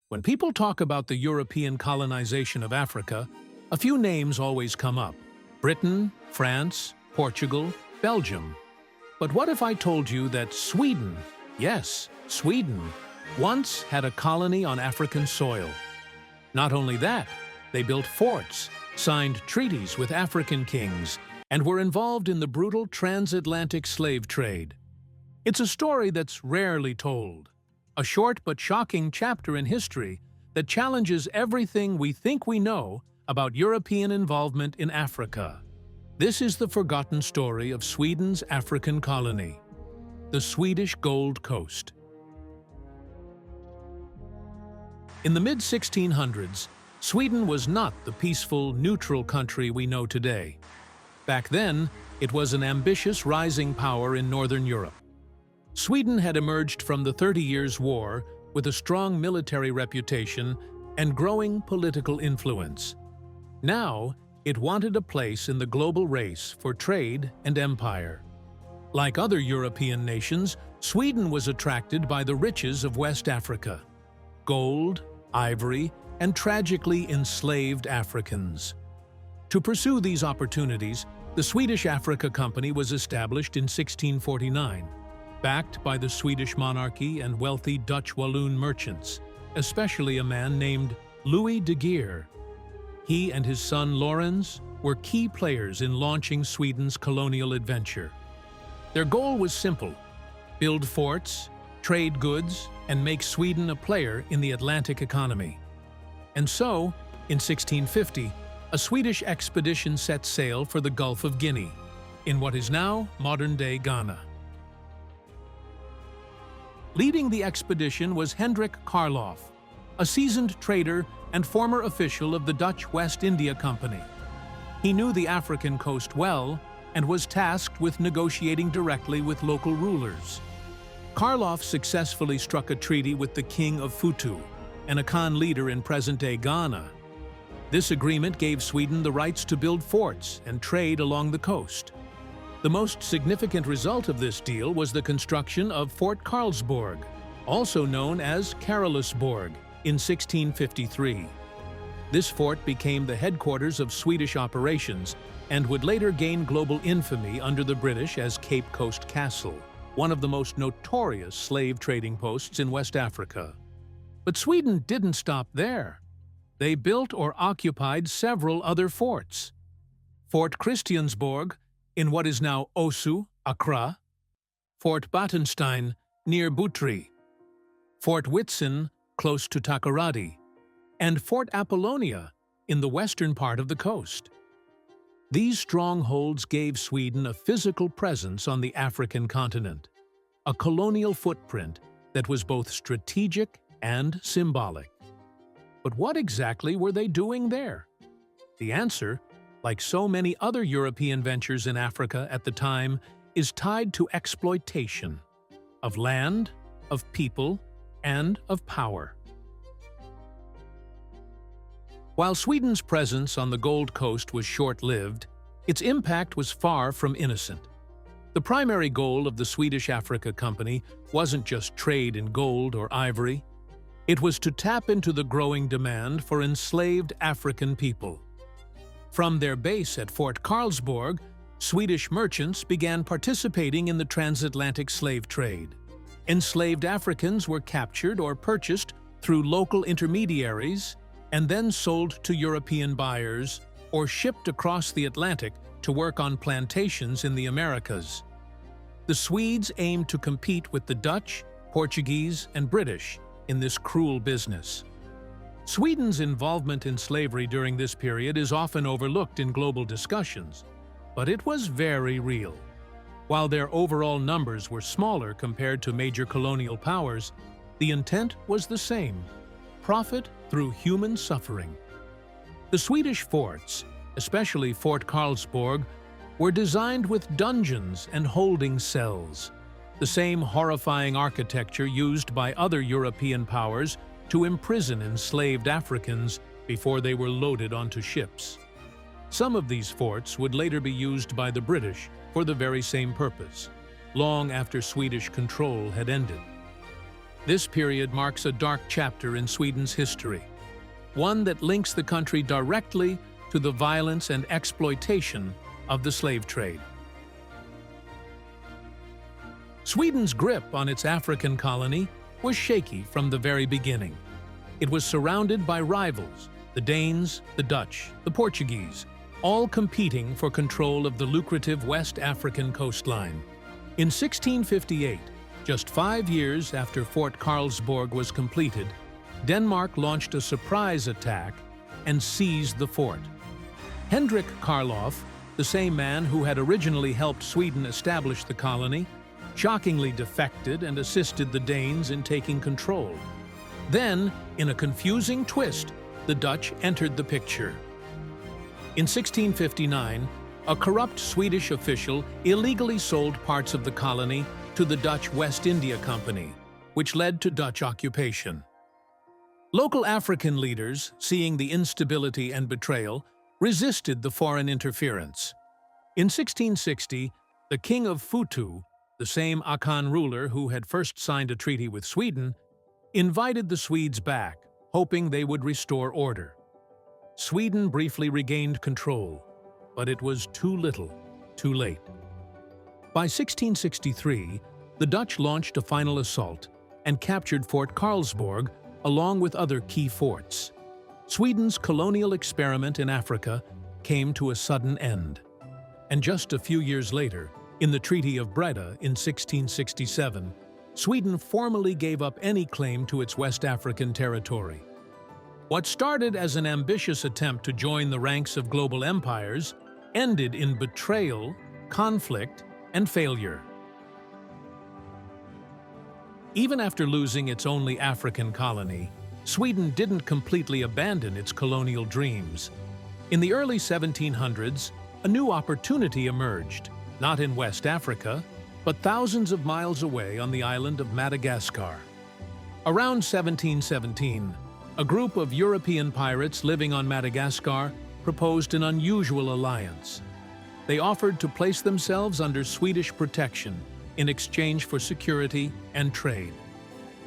When people talk about the European colonization of Africa, a few names always come up: Britain, France, Portugal, Belgium. But what if I told you that Sweden, yes, Sweden, once had a colony on African soil? Not only that, they built forts, signed treaties with African kings, and were involved in the brutal transatlantic slave trade. It's a story that's rarely told, a short but shocking chapter in history that challenges everything we think we know about European involvement in Africa. This is the forgotten story of Sweden's African colony, the Swedish Gold Coast. In the mid-1600s, Sweden was not the peaceful, neutral country we know today. Back then, it was an ambitious rising power in Northern Europe. Sweden had emerged from the 30 Years' War with a strong military reputation and growing political influence. Now, it wanted a place in the global race for trade and empire. Like other European nations, Sweden was attracted by the riches of West Africa: gold, ivory, and tragically enslaved Africans. To pursue these opportunities, the Swedish Africa Company was established in 1649, backed by the Swedish monarchy and wealthy Dutch Walloon merchants, especially a man named Louis de Geer. He and his son Lorenz were key players in launching Sweden's colonial adventure. Their goal was simple: build forts, trade goods, and make Sweden a player in the Atlantic economy. And so, in 1650, a Swedish expedition set sail for the Gulf of Guinea, in what is now modern-day Ghana. Leading the expedition was Hendrik Karloff, a seasoned trader and former official of the Dutch West India Company. He knew the African coast well and was tasked with negotiating directly with local rulers. Karloff successfully struck a treaty with the King of Futu, an Akan leader in present-day Ghana. This agreement gave Sweden the rights to build forts and trade along the coast. The most significant result of this deal was the construction of Fort Karlsborg, also known as Carolusborg, in 1653. This fort became the headquarters of Swedish operations and would later gain global infamy under the British as Cape Coast Castle, one of the most notorious slave trading posts in West Africa. But Sweden didn't stop there. They built or occupied several other forts: Fort Christiansborg, in what is now Osu, Accra; Fort Battenstein, near Butri; Fort Whitsun, close to Takoradi; and Fort Apollonia, in the western part of the coast. These strongholds gave Sweden a physical presence on the African continent, a colonial footprint that was both strategic and symbolic. But what exactly were they doing there? The answer, like so many other European ventures in Africa at the time, is tied to exploitation of land, of people, and of power. While Sweden's presence on the Gold Coast was short-lived, its impact was far from innocent. The primary goal of the Swedish Africa Company wasn't just trade in gold or ivory. It was to tap into the growing demand for enslaved African people. From their base at Fort Karlsborg, Swedish merchants began participating in the transatlantic slave trade. Enslaved Africans were captured or purchased through local intermediaries and then sold to European buyers or shipped across the Atlantic to work on plantations in the Americas. The Swedes aimed to compete with the Dutch, Portuguese, and British in this cruel business. Sweden's involvement in slavery during this period is often overlooked in global discussions, but it was very real. While their overall numbers were smaller compared to major colonial powers, the intent was the same: profit through human suffering. The Swedish forts, especially Fort Karlsborg, were designed with dungeons and holding cells, the same horrifying architecture used by other European powers to imprison enslaved Africans before they were loaded onto ships. Some of these forts would later be used by the British for the very same purpose, long after Swedish control had ended. This period marks a dark chapter in Sweden's history, one that links the country directly to the violence and exploitation of the slave trade. Sweden's grip on its African colony was shaky from the very beginning. It was surrounded by rivals, the Danes, the Dutch, the Portuguese, all competing for control of the lucrative West African coastline. In 1658, just 5 years after Fort Karlsborg was completed, Denmark launched a surprise attack and seized the fort. Henrik Karloff, the same man who had originally helped Sweden establish the colony, shockingly defected and assisted the Danes in taking control. Then, in a confusing twist, the Dutch entered the picture. In 1659, a corrupt Swedish official illegally sold parts of the colony to the Dutch West India Company, which led to Dutch occupation. Local African leaders, seeing the instability and betrayal, resisted the foreign interference. In 1660, the King of Futu, the same Akan ruler who had first signed a treaty with Sweden, invited the Swedes back, hoping they would restore order. Sweden briefly regained control, but it was too little, too late. By 1663, the Dutch launched a final assault and captured Fort Karlsborg along with other key forts. Sweden's colonial experiment in Africa came to a sudden end. And just a few years later, in the Treaty of Breda in 1667, Sweden formally gave up any claim to its West African territory. What started as an ambitious attempt to join the ranks of global empires ended in betrayal, conflict, and failure. Even after losing its only African colony, Sweden didn't completely abandon its colonial dreams. In the early 1700s, a new opportunity emerged, not in West Africa, but thousands of miles away on the island of Madagascar. Around 1717, a group of European pirates living on Madagascar proposed an unusual alliance. They offered to place themselves under Swedish protection in exchange for security and trade.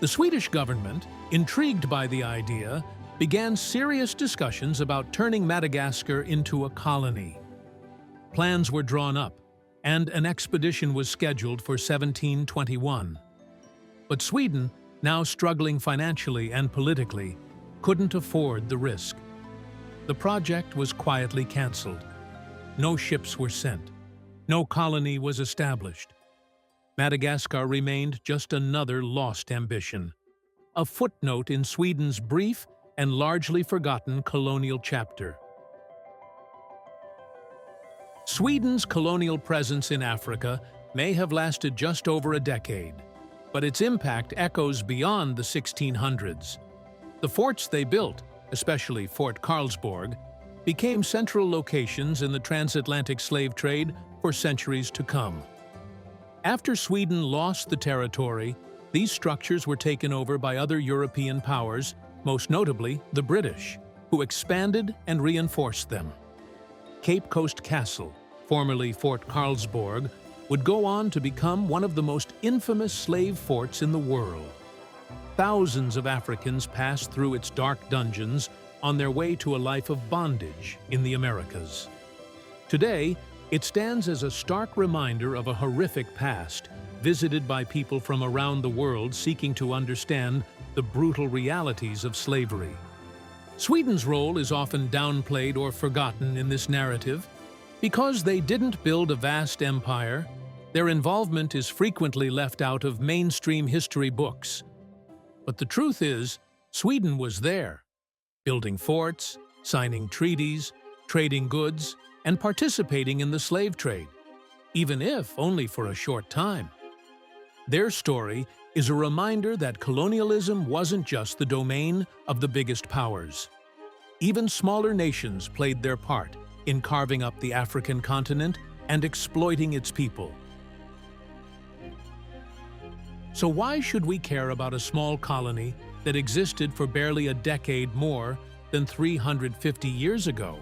The Swedish government, intrigued by the idea, began serious discussions about turning Madagascar into a colony. Plans were drawn up, and an expedition was scheduled for 1721. But Sweden, now struggling financially and politically, couldn't afford the risk. The project was quietly cancelled. No ships were sent. No colony was established. Madagascar remained just another lost ambition, a footnote in Sweden's brief and largely forgotten colonial chapter. Sweden's colonial presence in Africa may have lasted just over a decade, but its impact echoes beyond the 1600s. The forts they built, especially Fort Karlsborg, became central locations in the transatlantic slave trade for centuries to come. After Sweden lost the territory, these structures were taken over by other European powers, most notably the British, who expanded and reinforced them. Cape Coast Castle, formerly Fort Karlsborg, would go on to become one of the most infamous slave forts in the world. Thousands of Africans passed through its dark dungeons on their way to a life of bondage in the Americas. Today, it stands as a stark reminder of a horrific past, visited by people from around the world seeking to understand the brutal realities of slavery. Sweden's role is often downplayed or forgotten in this narrative. Because they didn't build a vast empire, their involvement is frequently left out of mainstream history books. But the truth is, Sweden was there, building forts, signing treaties, trading goods, and participating in the slave trade, even if only for a short time. Their story is a reminder that colonialism wasn't just the domain of the biggest powers. Even smaller nations played their part in carving up the African continent and exploiting its people. So why should we care about a small colony that existed for barely a decade more than 350 years ago?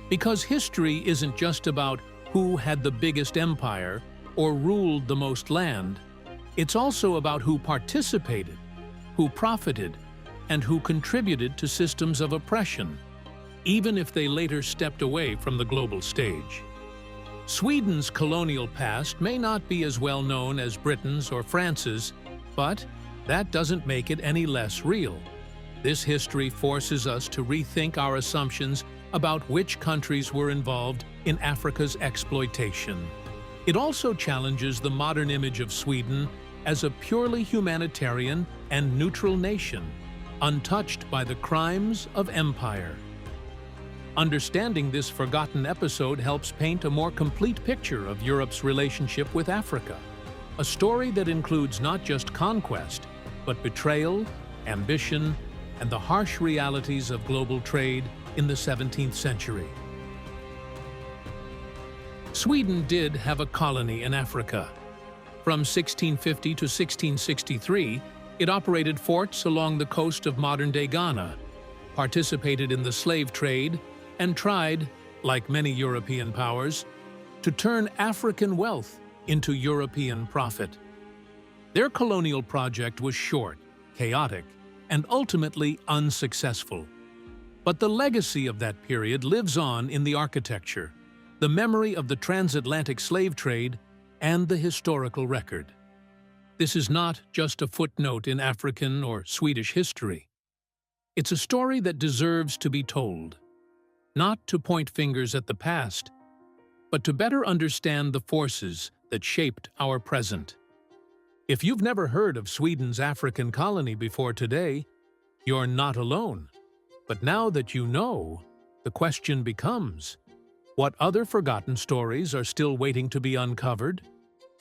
Because history isn't just about who had the biggest empire or ruled the most land. It's also about who participated, who profited, and who contributed to systems of oppression, even if they later stepped away from the global stage. Sweden's colonial past may not be as well known as Britain's or France's, but that doesn't make it any less real. This history forces us to rethink our assumptions about which countries were involved in Africa's exploitation. It also challenges the modern image of Sweden as a purely humanitarian and neutral nation, untouched by the crimes of empire. Understanding this forgotten episode helps paint a more complete picture of Europe's relationship with Africa, a story that includes not just conquest, but betrayal, ambition, and the harsh realities of global trade in the 17th century. Sweden did have a colony in Africa. From 1650 to 1663, it operated forts along the coast of modern-day Ghana, participated in the slave trade, and tried, like many European powers, to turn African wealth into European profit. Their colonial project was short, chaotic, and ultimately unsuccessful. But the legacy of that period lives on in the architecture, the memory of the transatlantic slave trade, and the historical record. This is not just a footnote in African or Swedish history. It's a story that deserves to be told, not to point fingers at the past, but to better understand the forces that shaped our present. If you've never heard of Sweden's African colony before today, you're not alone. But now that you know, the question becomes, what other forgotten stories are still waiting to be uncovered?